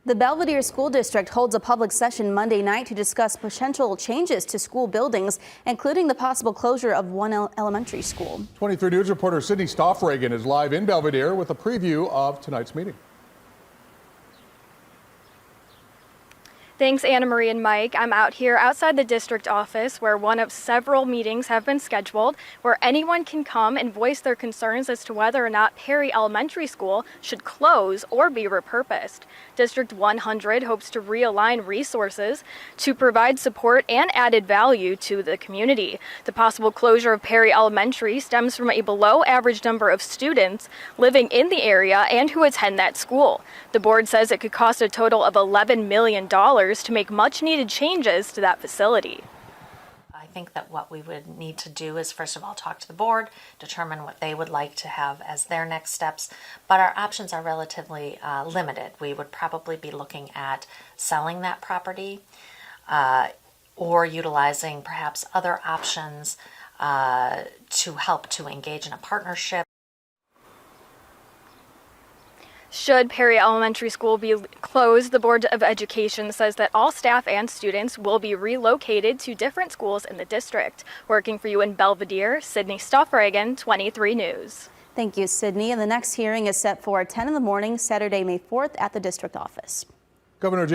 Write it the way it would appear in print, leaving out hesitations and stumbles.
The Belvidere School District holds a public session Monday night to discuss potential changes to school buildings, including the possible closure of one elementary school. 23 News reporter Sydney Stoffregan is live in Belvidere with a preview of tonight's meeting. Thanks, Anna Marie and Mike. I'm out here outside the district office where one of several meetings have been scheduled where anyone can come and voice their concerns as to whether or not Perry Elementary School should close or be repurposed. District 100 hopes to realign resources to provide support and added value to the community. The possible closure of Perry Elementary stems from a below average number of students living in the area and who attend that school. The board says it could cost a total of $11 million to make much needed changes to that facility. I think that what we would need to do is first of all talk to the board, determine what they would like to have as their next steps, but our options are relatively limited. We would probably be looking at selling that property or utilizing perhaps other options to help to engage in a partnership. Should Perry Elementary School be closed, the Board of Education says that all staff and students will be relocated to different schools in the district. Working for you in Belvidere, Sydney Stoffregan, 23 News. Thank you, Sydney. And the next hearing is set for 10 in the morning, Saturday, May 4th at the district office. Governor